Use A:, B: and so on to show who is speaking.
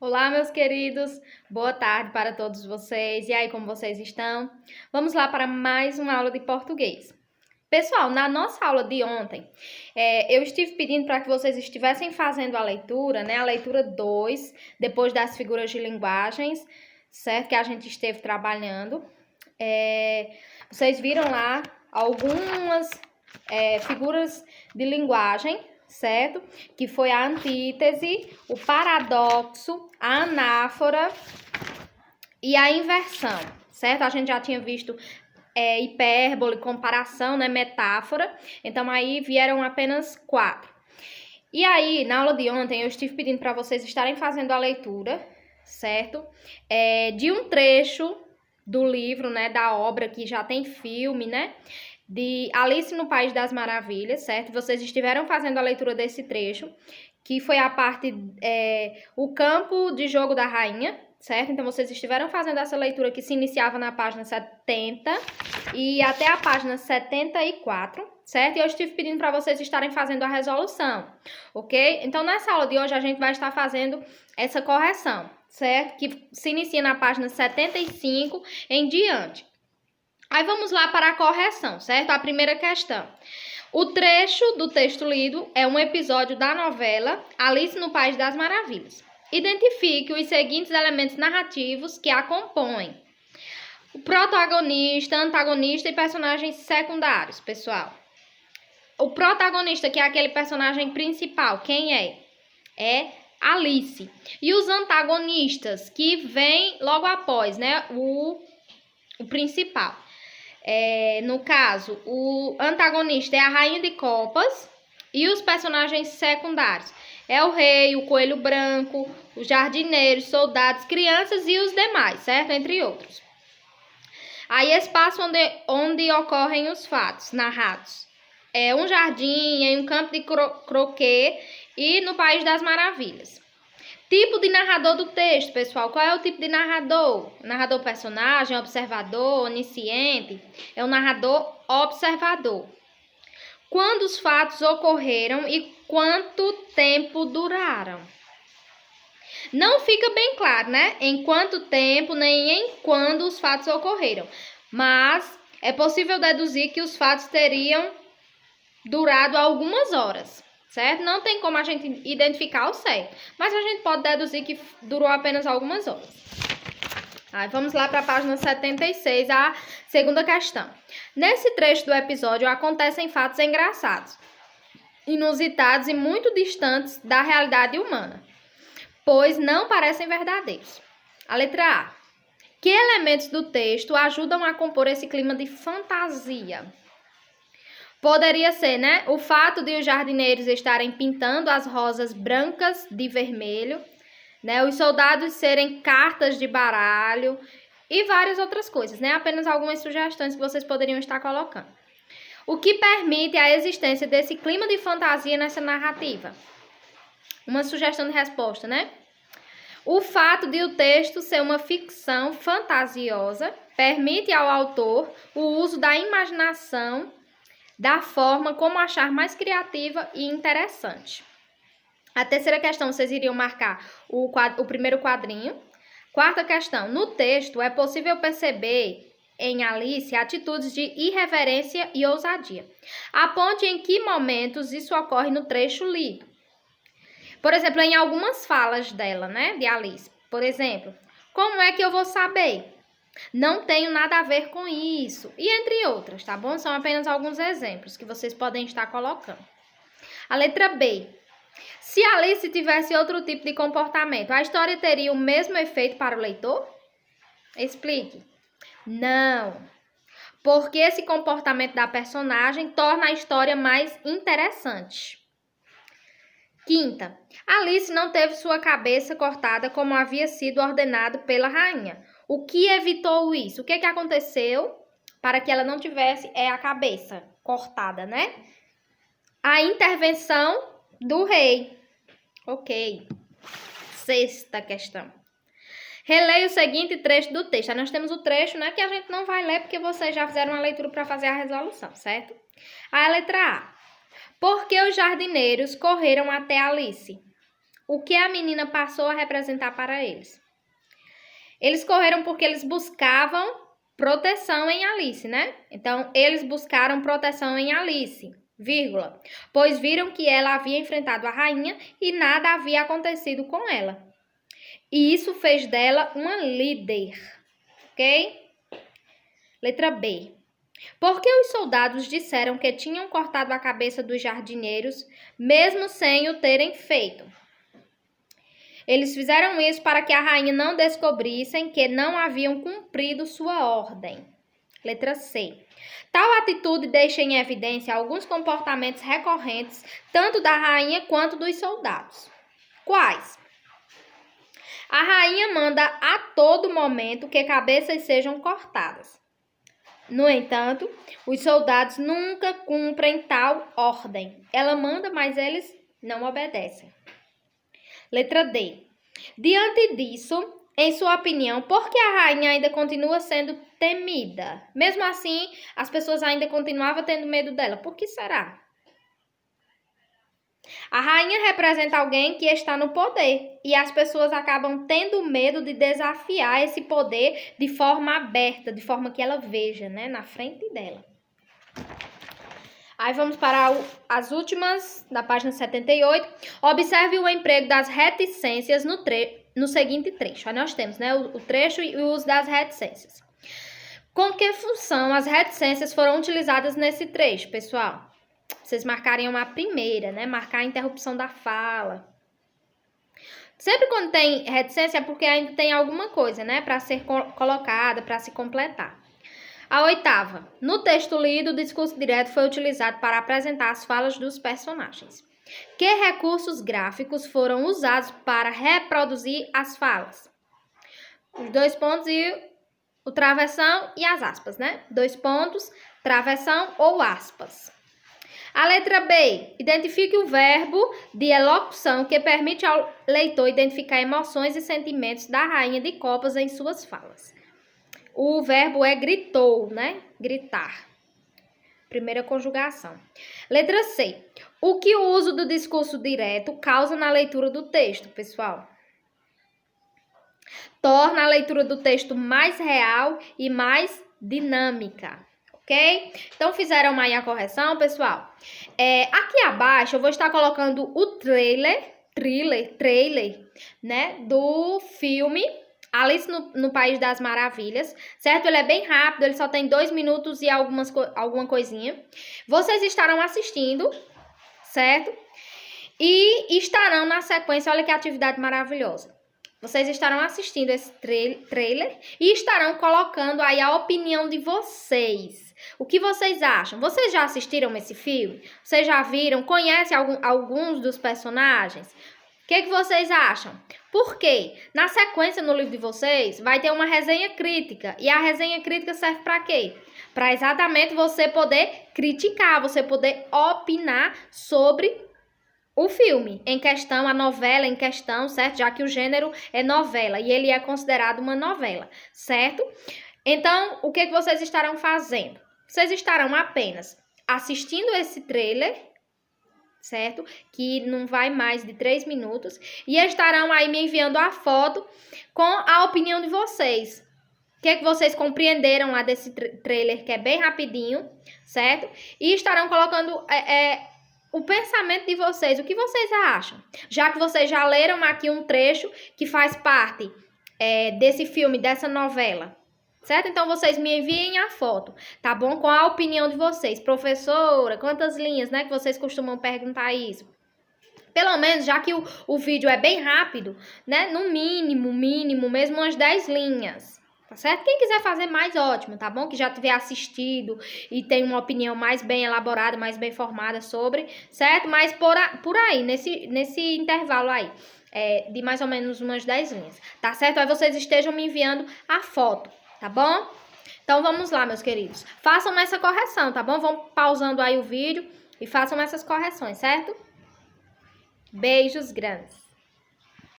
A: Olá, meus queridos. Boa tarde para todos vocês. E aí, como vocês estão? Vamos lá para mais uma aula de português. Pessoal, na nossa aula de ontem, eu estive pedindo para que vocês estivessem fazendo a leitura, né? A leitura 2, depois das figuras de linguagens, certo? Que a gente esteve trabalhando. Vocês viram lá algumas figuras de linguagem, certo? Que foi a antítese, o paradoxo, a anáfora e a inversão, certo? A gente já tinha visto hipérbole, comparação, né? Metáfora. Então, aí vieram apenas 4. E aí, na aula de ontem, eu estive pedindo para vocês estarem fazendo a leitura, certo? De um trecho do livro, né? Da obra que já tem filme, né? De Alice no País das Maravilhas, certo? Vocês estiveram fazendo a leitura desse trecho, que foi a parte, o campo de jogo da rainha, certo? Então, vocês estiveram fazendo essa leitura que se iniciava na página 70 e até a página 74, certo? E eu estive pedindo para vocês estarem fazendo a resolução, ok? Então, nessa aula de hoje, a gente vai estar fazendo essa correção, certo? Que se inicia na página 75 em diante. Aí vamos lá para a correção, certo? A primeira questão. O trecho do texto lido é um episódio da novela Alice no País das Maravilhas. Identifique os seguintes elementos narrativos que a compõem. O protagonista, antagonista e personagens secundários, pessoal. O protagonista, que é aquele personagem principal, quem é? É Alice. E os antagonistas, que vêm logo após, né? O principal. No caso, o antagonista é a Rainha de Copas e os personagens secundários é o rei, o coelho branco, os jardineiros, soldados, crianças e os demais, certo? Entre outros. Aí, espaço onde ocorrem os fatos narrados. É um jardim, em um campo de croquet e no País das Maravilhas. Tipo de narrador do texto, pessoal. Qual é o tipo de narrador? Narrador personagem, observador, onisciente? É o narrador observador. Quando os fatos ocorreram e quanto tempo duraram? Não fica bem claro, né? Em quanto tempo, nem em quando os fatos ocorreram. Mas é possível deduzir que os fatos teriam durado algumas horas. Certo? Não tem como a gente identificar o certo, mas a gente pode deduzir que durou apenas algumas horas. Aí vamos lá para a página 76, a segunda questão. Nesse trecho do episódio acontecem fatos engraçados, inusitados e muito distantes da realidade humana, pois não parecem verdadeiros. A letra A. Que elementos do texto ajudam a compor esse clima de fantasia? Poderia ser, né? O fato de os jardineiros estarem pintando as rosas brancas de vermelho, né? Os soldados serem cartas de baralho e várias outras coisas, né? Apenas algumas sugestões que vocês poderiam estar colocando. O que permite a existência desse clima de fantasia nessa narrativa? Uma sugestão de resposta, né? O fato de o texto ser uma ficção fantasiosa permite ao autor o uso da imaginação da forma como achar mais criativa e interessante. A terceira questão, vocês iriam marcar o primeiro quadrinho. Quarta questão, no texto é possível perceber em Alice atitudes de irreverência e ousadia. Aponte em que momentos isso ocorre no trecho lido. Por exemplo, em algumas falas dela, né, de Alice. Por exemplo, como é que eu vou saber? Não tenho nada a ver com isso. E entre outras, tá bom? São apenas alguns exemplos que vocês podem estar colocando. A letra B. Se Alice tivesse outro tipo de comportamento, a história teria o mesmo efeito para o leitor? Explique. Não. Porque esse comportamento da personagem torna a história mais interessante. Quinta. Alice não teve sua cabeça cortada como havia sido ordenado pela rainha. O que evitou isso? O que aconteceu para que ela não tivesse a cabeça cortada, né? A intervenção do rei. Ok. Sexta questão. Releia o seguinte trecho do texto. Aí nós temos o trecho, né, que a gente não vai ler porque vocês já fizeram uma leitura para fazer a resolução, certo? Aí a letra A. Por que os jardineiros correram até Alice? o que a menina passou a representar para eles. Eles correram porque eles buscavam proteção em Alice, né? Então, eles buscaram proteção em Alice, vírgula, pois viram que ela havia enfrentado a rainha e nada havia acontecido com ela. E isso fez dela uma líder, ok? Letra B. Porque os soldados disseram que tinham cortado a cabeça dos jardineiros, mesmo sem o terem feito. Eles fizeram isso para que a rainha não descobrissem que não haviam cumprido sua ordem. Letra C. Tal atitude deixa em evidência alguns comportamentos recorrentes, tanto da rainha quanto dos soldados. Quais? A rainha manda a todo momento que cabeças sejam cortadas. No entanto, os soldados nunca cumprem tal ordem. Ela manda, mas eles não obedecem. Letra D. Diante disso, em sua opinião, por que a rainha ainda continua sendo temida? Mesmo assim, as pessoas ainda continuavam tendo medo dela. Por que será? A rainha representa alguém que está no poder e as pessoas acabam tendo medo de desafiar esse poder de forma aberta, de forma que ela veja, né, na frente dela. Aí vamos para as últimas, da página 78. Observe o emprego das reticências no seguinte trecho. Aí nós temos, né, o trecho e o uso das reticências. Com que função as reticências foram utilizadas nesse trecho, pessoal? Vocês marcarem uma primeira, né? Marcar a interrupção da fala. Sempre quando tem reticência é porque ainda tem alguma coisa, né? Para ser colocada, para se completar. A oitava. No texto lido, o discurso direto foi utilizado para apresentar as falas dos personagens. Que recursos gráficos foram usados para reproduzir as falas? Os 2 pontos e o travessão e as aspas, né? 2 pontos, travessão ou aspas. A letra B. Identifique o verbo de elocução que permite ao leitor identificar emoções e sentimentos da rainha de copas em suas falas. O verbo é gritou, né? Gritar. Primeira conjugação. Letra C. O que o uso do discurso direto causa na leitura do texto, pessoal? Torna a leitura do texto mais real e mais dinâmica. Ok? Então, fizeram aí a correção, pessoal. Aqui abaixo, eu vou estar colocando o trailer, né, do filme Alice no País das Maravilhas, certo? Ele é bem rápido, ele só tem 2 minutos e alguma coisinha. Vocês estarão assistindo, certo? E estarão na sequência, olha que atividade maravilhosa. Vocês estarão assistindo esse trailer e estarão colocando aí a opinião de vocês. O que vocês acham? Vocês já assistiram esse filme? Vocês já viram? Conhecem alguns dos personagens? O que vocês acham? Por quê? Na sequência, no livro de vocês, vai ter uma resenha crítica. E a resenha crítica serve para quê? Para exatamente você poder criticar, você poder opinar sobre o filme em questão, a novela em questão, certo? Já que o gênero é novela e ele é considerado uma novela, certo? Então, o que vocês estarão fazendo? Vocês estarão apenas assistindo esse trailer, certo? Que não vai mais de 3 minutos. E estarão aí me enviando a foto com a opinião de vocês. O que vocês compreenderam lá desse trailer, que é bem rapidinho, certo? E estarão colocando o pensamento de vocês, o que vocês acham? Já que vocês já leram aqui um trecho que faz parte desse filme, dessa novela. Certo? Então, vocês me enviem a foto, tá bom? Com a opinião de vocês. Professora, quantas linhas, né? Que vocês costumam perguntar isso. Pelo menos, já que o vídeo é bem rápido, né? No mínimo, mesmo umas 10 linhas. Tá certo? Quem quiser fazer mais, ótimo, tá bom? Que já tiver assistido e tem uma opinião mais bem elaborada, mais bem formada sobre, certo? Mas por aí, nesse intervalo aí, de mais ou menos umas 10 linhas, tá certo? Aí vocês estejam me enviando a foto. Tá bom? Então, vamos lá, meus queridos. Façam essa correção, tá bom? Vão pausando aí o vídeo e façam essas correções, certo? Beijos grandes.